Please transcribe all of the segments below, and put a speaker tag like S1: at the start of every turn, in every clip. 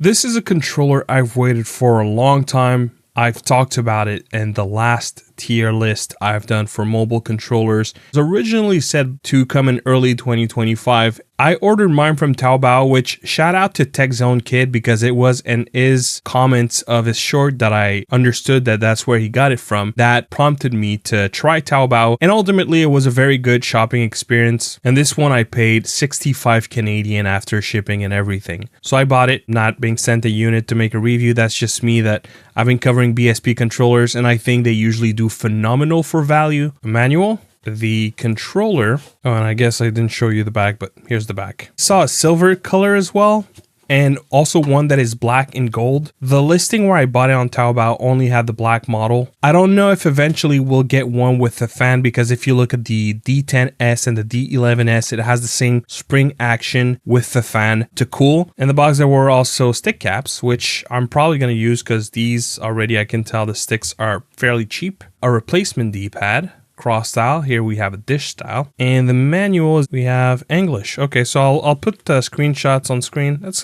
S1: This is a controller I've waited for a long time. I've talked about it in the last tier list I've done for mobile controllers. It was originally said to come in early 2025. I ordered mine from Taobao, which shout out to TechZone Kid because it was and is comments of his short that I understood that that's where he got it from that prompted me to try Taobao, and ultimately it was a very good shopping experience. And this one I paid 65 Canadian after shipping and everything. So I bought it, not being sent a unit to make a review. That's just me, that I've been covering BSP controllers and I think they usually do phenomenal for value. Manual. The controller, oh, and I guess I didn't show you the back, but here's the back. Saw a silver color as well, and also one that is black and gold. The listing where I bought it on Taobao only had the black model. I don't know if eventually we'll get one with the fan, because if you look at the D10S and the D11S, it has the same spring action with the fan to cool. In the box there were also stick caps, which I'm probably going to use because these already, I can tell the sticks are fairly cheap. A replacement D-pad. Cross style. Here we have a dish style, and the manual is, we have English. Okay, so I'll put screenshots on screen. That's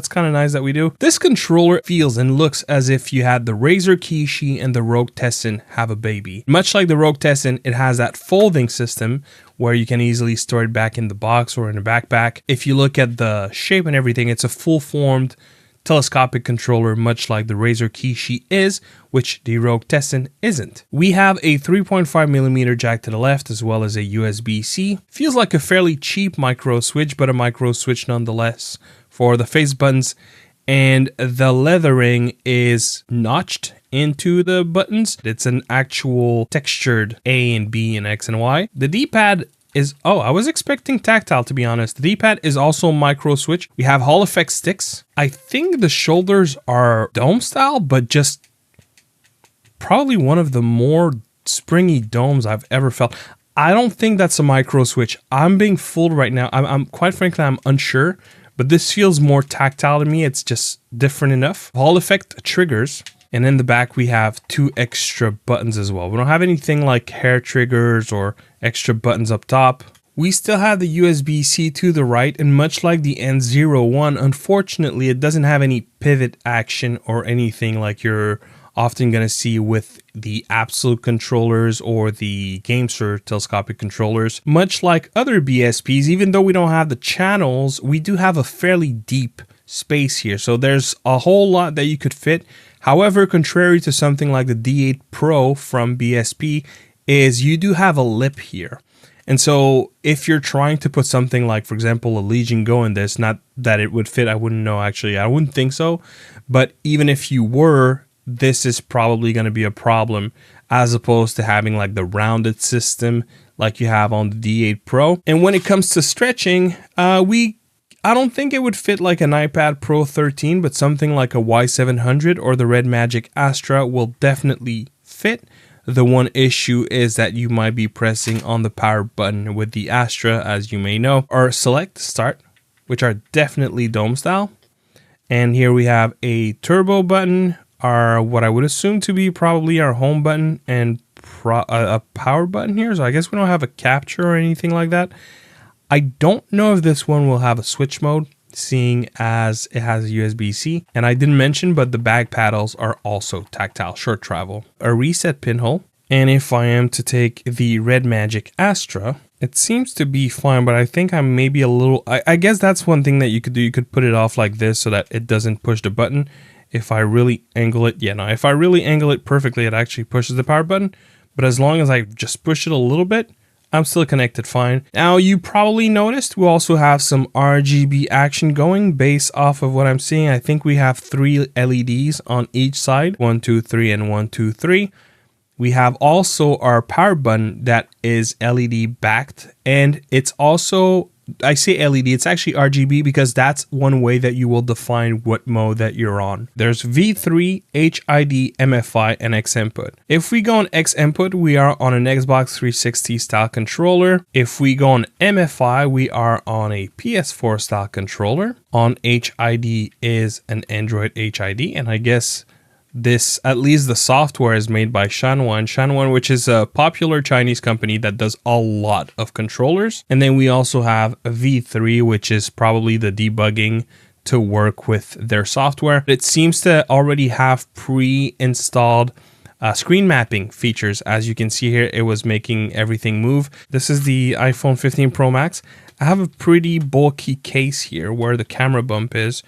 S1: kind of nice that we do. This controller feels and looks as if you had the Razer Kishi and the Rogue Tessin have a baby. Much like the Rogue Tessin, it has that folding system where you can easily store it back in the box or in a backpack. If you look at the shape and everything, it's a full-formed telescopic controller, much like the Razer Kishi is, which the Rogue Tessin isn't. We have a 3.5mm jack to the left, as well as a USB-C. Feels like a fairly cheap micro switch, but a micro switch nonetheless for the face buttons. And the leathering is notched into the buttons. It's an actual textured A and B and X and Y. The D-pad is, oh, I was expecting tactile, to be honest. The D-pad is also micro switch. We have Hall effect sticks. I think the shoulders are dome style, but just probably one of the more springy domes I've ever felt. I don't think that's a micro switch. I'm being fooled right now. I'm quite frankly, I'm unsure, but this feels more tactile to me. It's just different enough. Hall effect triggers. And in the back, we have 2 extra buttons as well. We don't have anything like hair triggers or extra buttons up top. We still have the USB-C to the right, and much like the N01, unfortunately, it doesn't have any pivot action or anything like you're often going to see with the Absolute controllers or the GameSir telescopic controllers. Much like other BSPs, even though we don't have the channels, we do have a fairly deep space here. So there's a whole lot that you could fit. However, contrary to something like the D8 Pro from BSP, is you do have a lip here. And so if you're trying to put something like, for example, a Legion Go in this, not that it would fit, I wouldn't know actually, I wouldn't think so. But even if you were, this is probably going to be a problem as opposed to having like the rounded system like you have on the D8 Pro. And when it comes to stretching, I don't think it would fit like an iPad Pro 13, but something like a Y700 or the Red Magic Astra will definitely fit. The one issue is that you might be pressing on the power button with the Astra, as you may know, or select, start, which are definitely dome style. And here we have a turbo button, our what I would assume to be probably our home button, and a power button here. So I guess we don't have a capture or anything like that. I don't know if this one will have a switch mode, seeing as it has a USB-C. And I didn't mention, but the back paddles are also tactile, short travel. A reset pinhole. And if I am to take the Red Magic Astra, it seems to be fine, but I think I'm maybe a little, I guess that's one thing that you could do. You could put it off like this so that it doesn't push the button. If I really angle it, yeah, no, if I really angle it perfectly, it actually pushes the power button. But as long as I just push it a little bit, I'm still connected fine. Now, you probably noticed we also have some RGB action going based off of what I'm seeing. I think we have 3 LEDs on each side, 1, 2, 3, and 1, 2, 3. We have also our power button that is LED backed, and it's also, I say LED, it's actually RGB because that's one way that you will define what mode that you're on. There's V3, HID, MFI, and X input. If we go on X input, we are on an Xbox 360 style controller. If we go on MFI, we are on a PS4 style controller. On HID is an Android HID, and I guess this, at least the software, is made by Shanwan, which is a popular Chinese company that does a lot of controllers. And then we also have V3, which is probably the debugging to work with their software. It seems to already have pre-installed screen mapping features. As you can see here, it was making everything move. This is the iPhone 15 Pro Max. I have a pretty bulky case here where the camera bump is,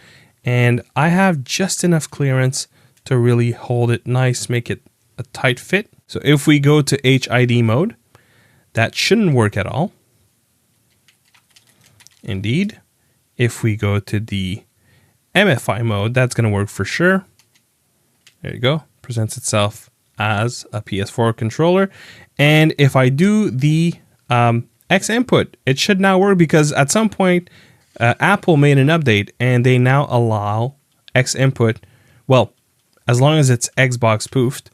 S1: and I have just enough clearance to really hold it nice, make it a tight fit. So if we go to HID mode, that shouldn't work at all. Indeed. If we go to the MFI mode, that's going to work for sure. There you go. Presents itself as a PS4 controller. And if I do the X input, it should now work, because at some point Apple made an update and they now allow X input, well, as long as it's Xbox spoofed,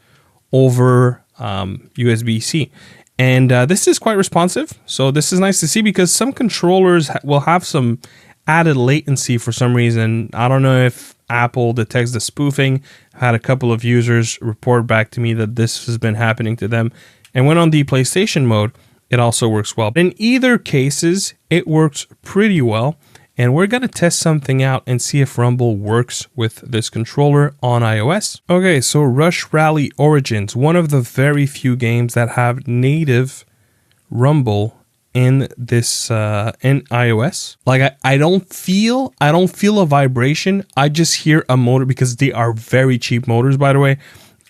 S1: over USB-C. And this is quite responsive. So this is nice to see, because some controllers will have some added latency for some reason. I don't know if Apple detects the spoofing. I had a couple of users report back to me that this has been happening to them. And when on the PlayStation mode, it also works well. In either cases, it works pretty well. And we're going to test something out and see if Rumble works with this controller on iOS. Okay, so Rush Rally Origins, one of the very few games that have native Rumble in this in iOS. Like I don't feel a vibration. I just hear a motor, because they are very cheap motors, by the way.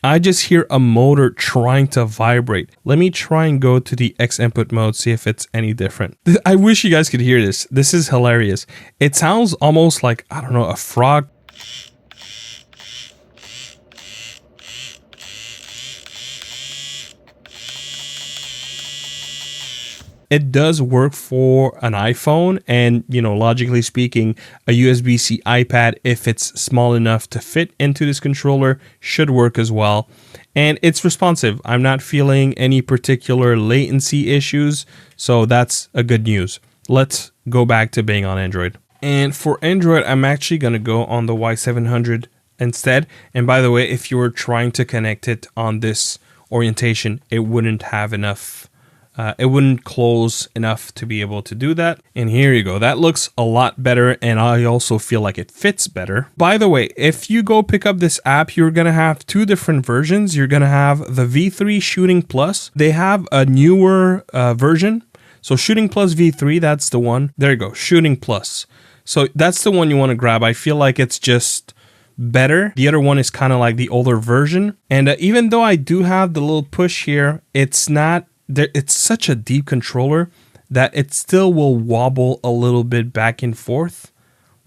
S1: I just hear a motor trying to vibrate. Let me try and go to the X input mode, see if it's any different. I wish you guys could hear this. This is hilarious. It sounds almost like, I don't know, a frog. It does work for an iPhone, and, you know, logically speaking, a USB-C iPad, if it's small enough to fit into this controller, should work as well. And it's responsive. I'm not feeling any particular latency issues, so that's a good news. Let's go back to being on Android. And for Android, I'm actually going to go on the Y700 instead. And by the way, if you were trying to connect it on this orientation, it wouldn't have enough. It wouldn't close enough to be able to do that. And here you go. That looks a lot better, and I also feel like it fits better. By the way, if you go pick up this app, you're going to have two different versions. You're going to have the V3 Shooting Plus. They have a newer version. So Shooting Plus V3, that's the one. There you go, Shooting Plus. So that's the one you want to grab. I feel like it's just better. The other one is kind of like the older version. And even though I do have the little push here, it's not... It's such a deep controller that it still will wobble a little bit back and forth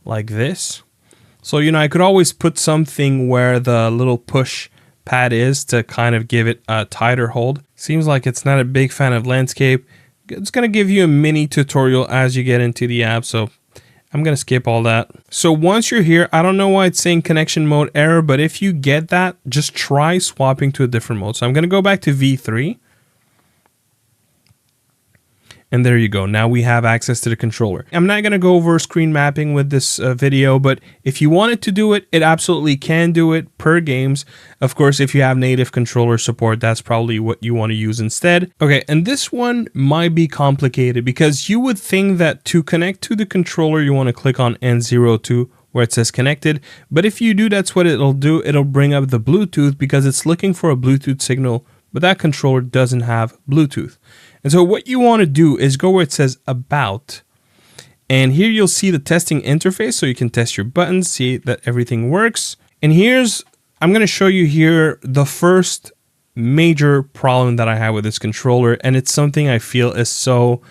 S1: like this. So, you know, I could always put something where the little push pad is to kind of give it a tighter hold. Seems like it's not a big fan of landscape. It's going to give you a mini tutorial as you get into the app, so I'm going to skip all that. So once you're here, I don't know why it's saying connection mode error, but if you get that, just try swapping to a different mode. So I'm going to go back to V3. And there you go. Now we have access to the controller. I'm not going to go over screen mapping with this video, but if you wanted to do it, it absolutely can do it per games. Of course, if you have native controller support, that's probably what you want to use instead. Okay, and this one might be complicated, because you would think that to connect to the controller, you want to click on N02 where it says connected. But if you do, that's what it'll do. It'll bring up the Bluetooth, because it's looking for a Bluetooth signal, but that controller doesn't have Bluetooth. And so what you want to do is go where it says about, and here you'll see the testing interface, so you can test your buttons, see that everything works. And I'm going to show you here the first major problem that I have with this controller, and it's something I feel is so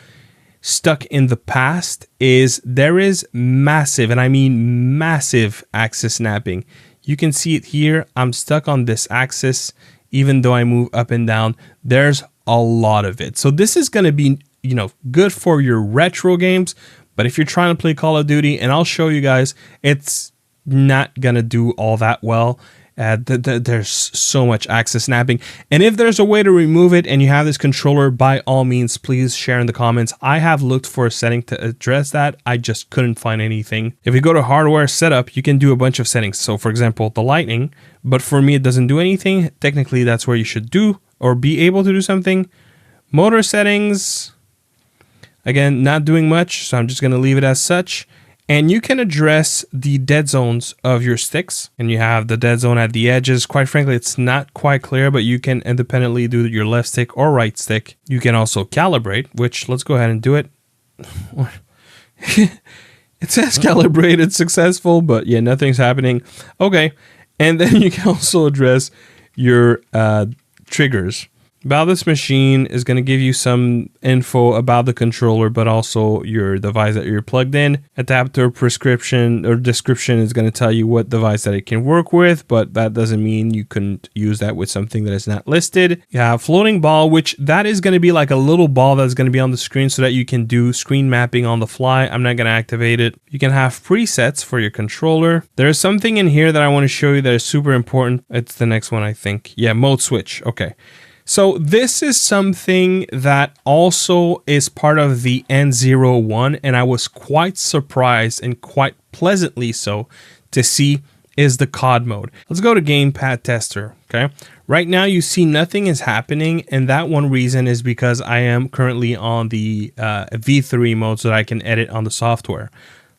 S1: stuck in the past, is there is massive, and I mean massive, axis snapping. You can see it here. I'm stuck on this axis. Even though I move up and down, there's a lot of it. So this is going to be, you know, good for your retro games, but if you're trying to play Call of Duty, and I'll show you guys, it's not going to do all that well. There's so much axis snapping, and if there's a way to remove it and you have this controller, by all means, please share in the comments. I have looked for a setting to address that. I just couldn't find anything. If you go to hardware setup, you can do a bunch of settings. So for example, the lightning, but for me, it doesn't do anything. Technically, that's where you should do or be able to do something. Motor settings, again, not doing much, so I'm just going to leave it as such. And you can address the dead zones of your sticks. And you have the dead zone at the edges. Quite frankly, it's not quite clear, but you can independently do your left stick or right stick. You can also calibrate, which let's go ahead and do it. It says calibrated successful, but yeah, nothing's happening. Okay. And then you can also address your triggers. About this machine is going to give you some info about the controller, but also your device that you're plugged in. Adapter prescription or description is going to tell you what device that it can work with, but that doesn't mean you couldn't use that with something that is not listed. You have floating ball, which that is going to be like a little ball that's going to be on the screen so that you can do screen mapping on the fly. I'm not going to activate it. You can have presets for your controller. There's something in here that I want to show you that is super important. It's the next one, I think. Yeah, mode switch. Okay. So this is something that also is part of the N01, and I was quite surprised and quite pleasantly so to see is the COD mode. Let's go to gamepad tester, okay? Right now you see nothing is happening, and that one reason is because I am currently on the V3 mode so that I can edit on the software.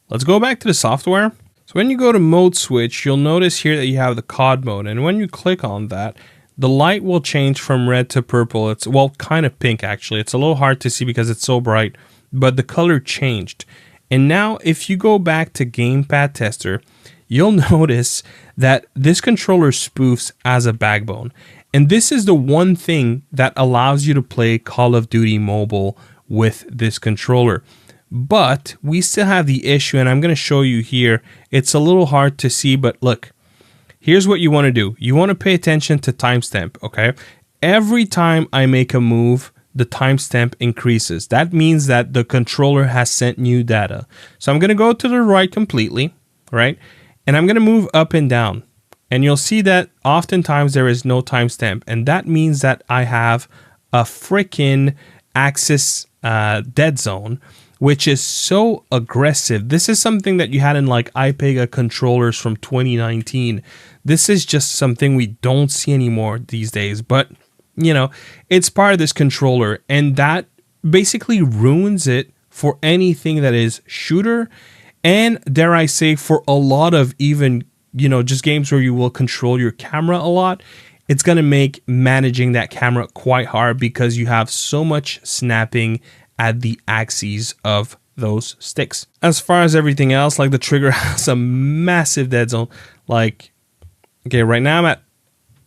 S1: Let's go back to the software. So when you go to mode switch, you'll notice here that you have the COD mode, and when you click on that, the light will change from red to purple. It's, well, kind of pink actually. It's a little hard to see because it's so bright, but the color changed. And now if you go back to gamepad tester, you'll notice that this controller spoofs as a backbone. And this is the one thing that allows you to play Call of Duty Mobile with this controller. But we still have the issue, and I'm going to show you here. It's a little hard to see, but look. Here's what you want to do. You want to pay attention to timestamp, okay? Every time I make a move, the timestamp increases. That means that the controller has sent new data. So I'm going to go to the right completely, right? And I'm going to move up and down. And you'll see that oftentimes there is no timestamp. And that means that I have a freaking axis dead zone, which is so aggressive. This is something that you had in like iPega controllers from 2019. This is just something we don't see anymore these days, but you know, it's part of this controller, and that basically ruins it for anything that is shooter, and dare I say for a lot of even, you know, just games where you will control your camera a lot. It's going to make managing that camera quite hard because you have so much snapping at the axes of those sticks. As far as everything else, like the trigger has a massive dead zone. Like, okay, right now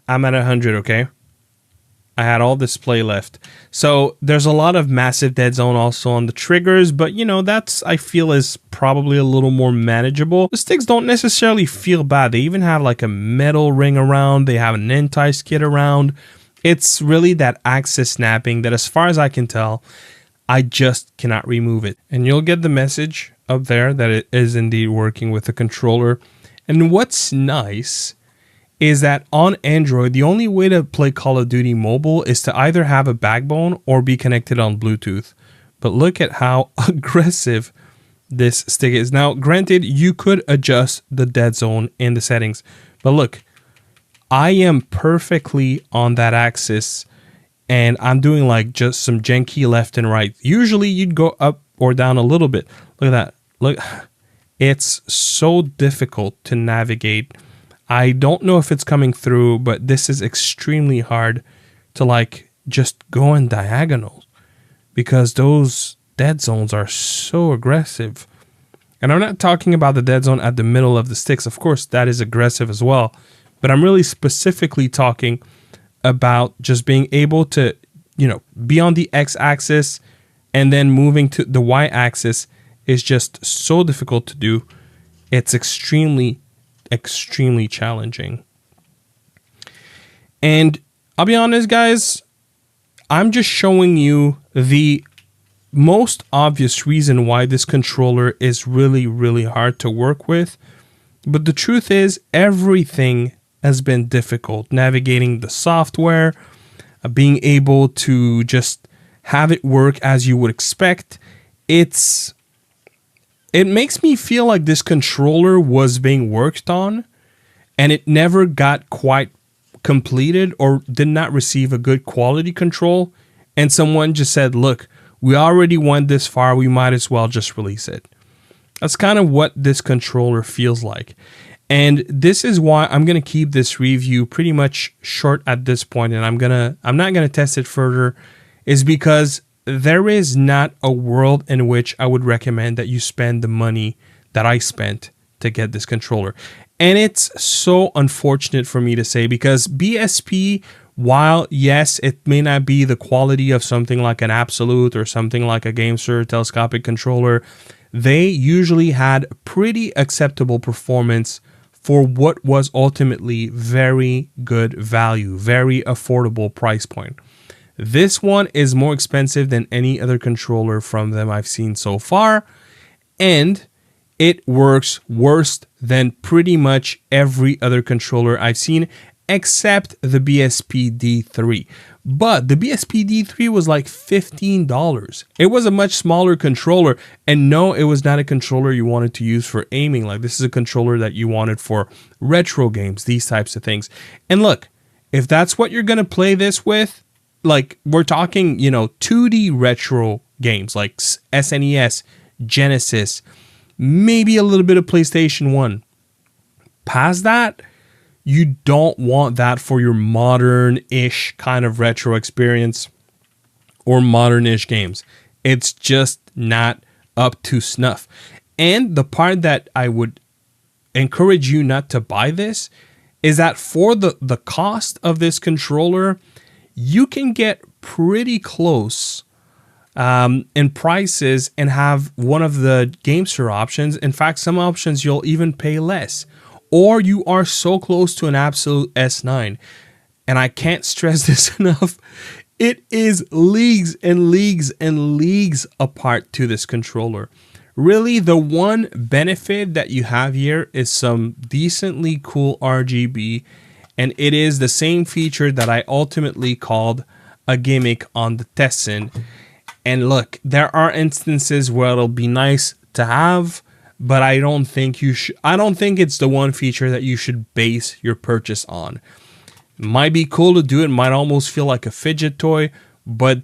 S1: I'm at 100, okay? I had all display left. So there's a lot of massive dead zone also on the triggers, but you know, that's, I feel, is probably a little more manageable. The sticks don't necessarily feel bad. They even have like a metal ring around. They have an anti-skid around. It's really that axis snapping that, as far as I can tell, I just cannot remove it. And you'll get the message up there that it is indeed working with the controller. And what's nice is that on Android, the only way to play Call of Duty Mobile is to either have a backbone or be connected on Bluetooth. But look at how aggressive this stick is. Now, granted, you could adjust the dead zone in the settings, but look, I am perfectly on that axis, and I'm doing like just some janky left and right. Usually you'd go up or down a little bit. Look at that. Look, it's so difficult to navigate. I don't know if it's coming through, but this is extremely hard to like just go in diagonals because those dead zones are so aggressive. And I'm not talking about the dead zone at the middle of the sticks. Of course, that is aggressive as well. But I'm really specifically talking about just being able to, you know, be on the X-axis and then moving to the Y-axis is just so difficult to do. It's extremely challenging. And I'll be honest, guys, I'm just showing you the most obvious reason why this controller is really hard to work with. But the truth is, everything has been difficult. Navigating the software, being able to just have it work as you would expect. It makes me feel like this controller was being worked on and it never got quite completed or did not receive a good quality control. And someone just said, look, we already went this far. We might as well just release it. That's kind of what this controller feels like. And this is why I'm going to keep this review pretty much short at this point, and I'm not going to test it further, is because there is not a world in which I would recommend that you spend the money that I spent to get this controller. And it's so unfortunate for me to say, because BSP, while yes, it may not be the quality of something like an Absolute or something like a GameSir telescopic controller, they usually had pretty acceptable performance for what was ultimately very good value, very affordable price point. This one is more expensive than any other controller from them I've seen so far, and it works worse than pretty much every other controller I've seen, except the BSP D3. But the BSP D3 was like $15. It was a much smaller controller, and no, it was not a controller you wanted to use for aiming. Like, this is a controller that you wanted for retro games, these types of things. And look, if that's what you're gonna play this with, like, we're talking, you know, 2D retro games like SNES, Genesis, maybe a little bit of PlayStation 1. Past that, you don't want that for your modern-ish kind of retro experience or modern-ish games. It's just not up to snuff. And the part that I would encourage you not to buy this is that for the cost of this controller, you can get pretty close in prices and have one of the GameSir options. In fact, some options you'll even pay less. Or you are so close to an Absolute S9. And I can't stress this enough. It is leagues and leagues and leagues apart to this controller. Really, the one benefit that you have here is some decently cool RGB. And it is the same feature that I ultimately called a gimmick on the Tessin. And look, there are instances where it'll be nice to have, but I don't think you should. I don't think it's the one feature that you should base your purchase on. It might be cool to do it, might almost feel like a fidget toy, but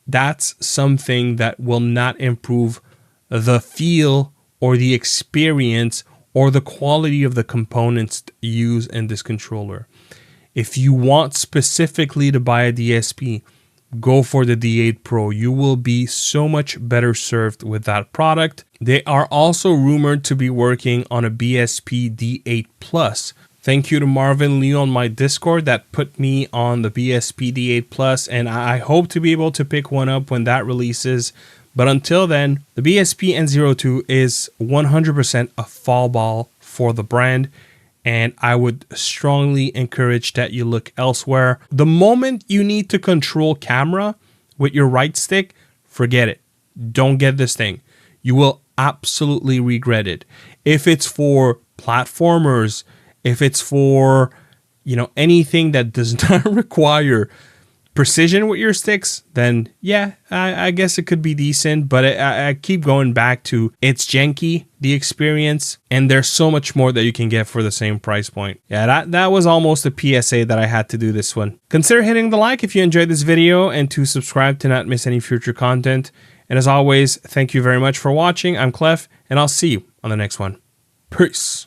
S1: that's something that will not improve the feel or the experience or the quality of the components used in this controller. If you want specifically to buy a DSP, go for the D8 Pro. You will be so much better served with that product. They are also rumored to be working on a BSP D8 Plus. Thank you to Marvin Lee on my Discord that put me on the BSP D8 Plus, and I hope to be able to pick one up when that releases. But until then, the BSP N02 is 100% a fall ball for the brand, and I would strongly encourage that you look elsewhere. The moment you need to control camera with your right stick, forget it. Don't get this thing. You will absolutely regret it. If it's for platformers, if it's for, you know, anything that does not require precision with your sticks, then yeah, I guess it could be decent, but I keep going back to it's janky, the experience, and there's so much more that you can get for the same price point. Yeah, that was almost a PSA that I had to do this one. Consider hitting the like if you enjoyed this video and to subscribe to not miss any future content. And as always, thank you very much for watching. I'm Clef, and I'll see you on the next one. Peace.